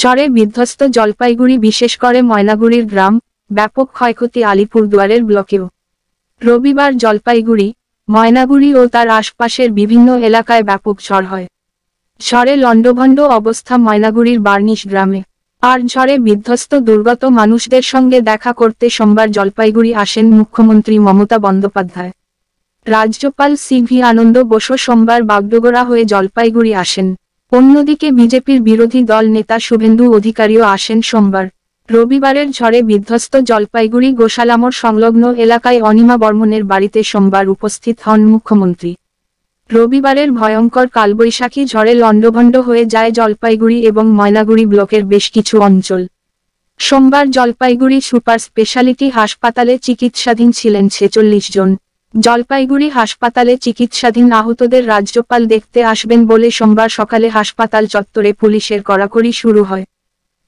ঝড়ে বিধ্বস্ত জলপাইগুড়ি, বিশেষ করে ময়নাগুড়ির গ্রাম। ব্যাপক ক্ষয়ক্ষতি আলিপুরদুয়ারের ব্লকেও। রবিবার জলপাইগুড়ি, ময়নাগুড়ি ও তার আশপাশের বিভিন্ন এলাকায় ব্যাপক ঝড় হয়। ঝড়ে লণ্ডভণ্ড অবস্থা ময়নাগুড়ির বার্নিশ গ্রামে। আর ঝড়ে বিধ্বস্ত দুর্গত মানুষদের সঙ্গে দেখা করতে সোমবার জলপাইগুড়ি আসেন মুখ্যমন্ত্রী মমতা বন্দ্যোপাধ্যায়। রাজ্যপাল সিভি আনন্দ বোসও সোমবার বাগডোগরা হয়ে জলপাইগুড়ি আসেন। অন্যদিকে বিজেপির বিরোধী দল নেতা শুভেন্দু অধিকারীও আসেন সোমবার। রবিবারের ঝড়ে বিধ্বস্ত জলপাইগুড়ি গোশালামোড় সংলগ্ন এলাকায় অনিমা বর্মনের বাড়িতে সোমবার উপস্থিত হন মুখ্যমন্ত্রী। রবিবারের ভয়ঙ্কর কালবৈশাখী ঝড়ে লণ্ডভণ্ড হয়ে যায় জলপাইগুড়ি এবং ময়নাগুড়ি ব্লকের বেশ কিছু অঞ্চল। সোমবার জলপাইগুড়ি সুপার স্পেশালিটি হাসপাতালে চিকিৎসাধীন ছিলেন 46 জন। জলপাইগুড়ি হাসপাতালে চিকিৎসাধীন আহতদের রাজ্যপাল দেখতে আসবেন বলে সোমবার সকালে হাসপাতাল চত্বরে পুলিশের কড়াকড়ি শুরু হয়।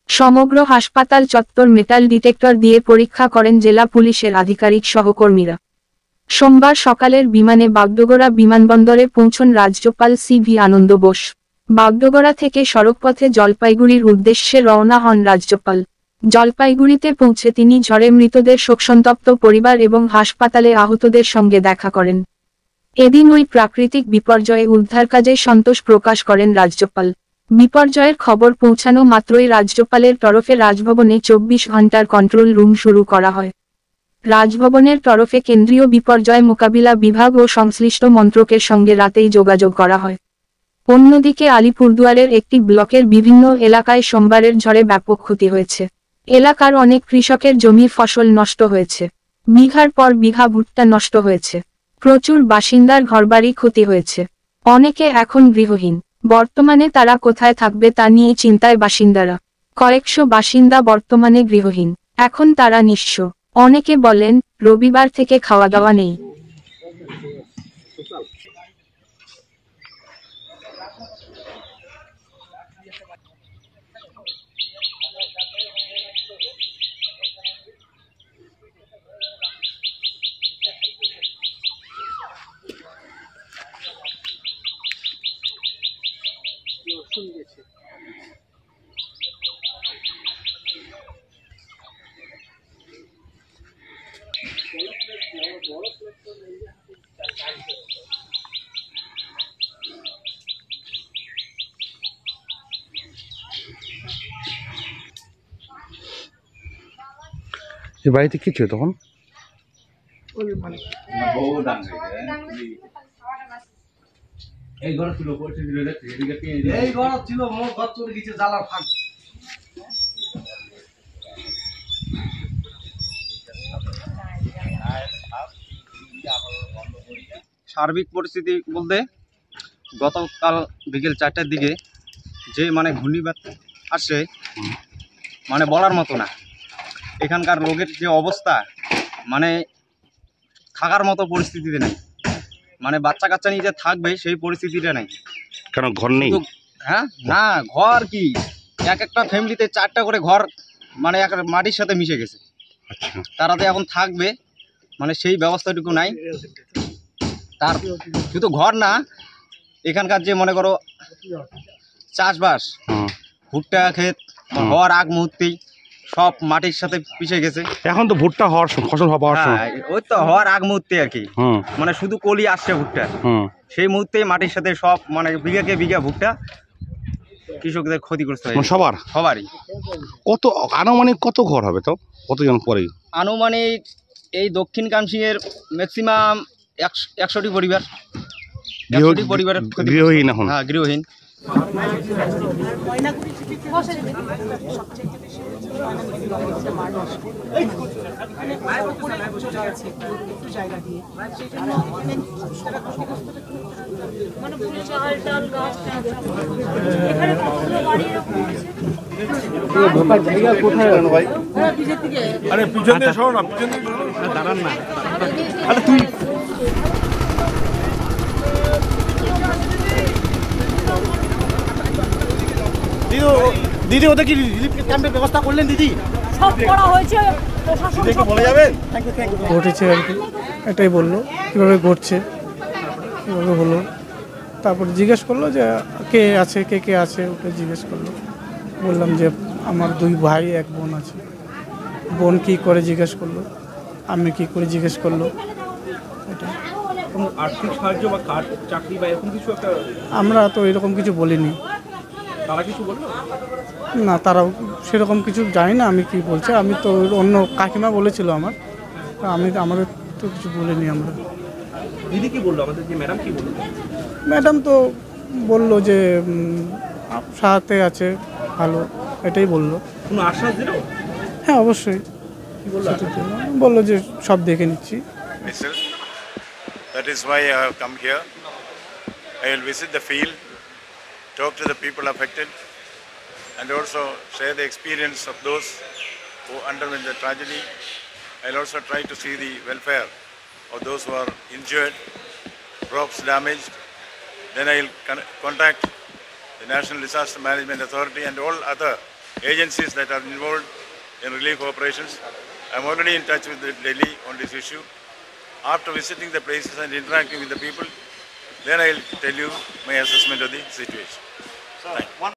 সমগ্র হাসপাতাল চত্বর মেটাল ডিটেক্টর দিয়ে পরীক্ষা করেন জেলা পুলিশের আধিকারিক সহকর্মীরা। সোমবার সকালের বিমানে বাগডোগরা বিমানবন্দরে পৌঁছন রাজ্যপাল সিভি আনন্দ বোস। বাগডোগরা থেকে সড়কপথে জলপাইগুড়ির উদ্দেশ্যে রওনা হন রাজ্যপাল। জলপাইগুড়িতে পৌঁছে তিনি ঝড়ে মৃতদের শোকসন্তপ্ত পরিবার এবং হাসপাতালে আহতদের সঙ্গে দেখা করেন। এদিন ওই প্রাকৃতিক বিপর্যয়ে উদ্ধার কাজে সন্তোষ প্রকাশ করেন রাজ্যপাল। বিপর্যয়ের খবর পৌঁছানো মাত্রই রাজ্যপালের তরফে রাজভবনে 24 ঘন্টার কন্ট্রোল রুম শুরু করা হয়। রাজভবনের তরফে কেন্দ্রীয় বিপর্যয় মোকাবিলা বিভাগ ও সংশ্লিষ্ট মন্ত্রকের সঙ্গে রাতেই যোগাযোগ করা হয়। অন্যদিকে আলিপুরদুয়ারের একটি ব্লকের বিভিন্ন এলাকায় সোমবারের ঝড়ে ব্যাপক ক্ষতি হয়েছে। এলাকার অনেক কৃষকের জমির ফসল নষ্ট হয়েছে। বিঘার পর বিঘা ভুট্টা নষ্ট হয়েছে। প্রচুর বাসিন্দার ঘরবাড়ি ক্ষতি হয়েছে। অনেকে এখন গৃহহীন। বর্তমানে তারা কোথায় থাকবে তা নিয়ে চিন্তায় বাসিন্দারা। কয়েকশো বাসিন্দা বর্তমানে গৃহহীন। এখন তারা নিঃস্ব। অনেকে বলেন, রবিবার থেকে খাওয়া দাওয়া নেই। এই বাড়িতে কি ছিল তখন? এই ঘর ছিল এই ঘর ছিল মোর ঘর চলে গেছে জ্বালার ফাঁক। সার্বিক পরিস্থিতি বলতে গতকাল বিকেল 4টার দিকে যে ঘূর্ণিবাত আসছে বলার মতো না। এখানকার লোকের যে অবস্থা থাকার মতো পরিস্থিতিতে নেই। বাচ্চা কাচ্চা নিয়ে যে থাকবে সেই পরিস্থিতিটা নেই। কেন ঘর নেই? হ্যাঁ, না ঘর কি, এক একটা ফ্যামিলিতে 4টা করে ঘর এক মাটির সাথে মিশে গেছে। তারা তো এখন থাকবে সেই ব্যবস্থাটুকু নাই। তার শুধু ঘর না, এখানকার যে মনে করো চাষবাস, ভুট্টা ক্ষেত হওয়ার আগ মুহূর্তেই সব মাটির সাথে পিছিয়ে গেছে। এখন তো ভুট্টা হওয়ার ফসল হওয়ার, ওই তো হওয়ার আগ মুহূর্তে আর কি। শুধু কলি আসছে ভুট্টা, সেই মুহূর্তেই মাটির সাথে সব বিঘাকে বিঘা ভুট্টা কৃষকদের ক্ষতিগ্রস্ত হয়েছে। সবারই। কত আনুমানিক কত ঘর হবে তো? কতজন পরে? আনুমানিক এই দক্ষিণ কামসিংয়ের ম্যাক্সিমাম 100টি পরিবার। গৃহহীন এখন? হ্যাঁ, গৃহহীন। আরে পিছন দিয়ে সরো না, পিছন দিয়ে দাঁড়ান না। আরে তুই দিদি, ওদের কি রিলিফ ক্যাম্পের ব্যবস্থা করলেন দিদি? সব করা হয়েছে, প্রশাসন সব বলে যাবেন। ঘটেছে আর কি, এটাই বললো কীভাবে ঘটছে, কীভাবে হলো। তারপর জিজ্ঞেস করলো যে কে আছে, কে কে আছে, ওটা জিজ্ঞেস করলো। বললাম যে আমার 2 ভাই 1 বোন আছে। বোন কী করে জিজ্ঞেস করলো, আমি কী করে জিজ্ঞেস করলো, এটা কোনো আর্থিক সাহায্য বা কার্ড চাকরি বা এরকম কিছু একটা আমরা তো এরকম কিছু বলিনি। তারা কিছু বললো? না, তারাও সেরকম কিছু জানি না আমি কি বলছে। আমি তো অন্য কাকিমা বলেছিল আমার, তা আমাদের তো কিছু বলিনি আমরা। দিদি কি বললো, আমাদের যে ম্যাডাম কি বললো? ম্যাডাম তো বললো যে সাথে আছে, ভালো, এটাই বললো। কোনো আশ্বাস দিল? হ্যাঁ অবশ্যই কি বললো? বললো যে সব দেখে নিচ্ছি। myself. That is why I have come here. I will visit the field, talk to the people affected, and also share the experience of those who underwent the tragedy. I'll also try to see the welfare of those who are injured, crops damaged. Then I'll contact the National Disaster Management Authority and all other agencies that are involved in relief operations. I'm already in touch with Delhi on this issue. After visiting the places and interacting with the people, then I'll tell you my assessment of the situation. Thank you.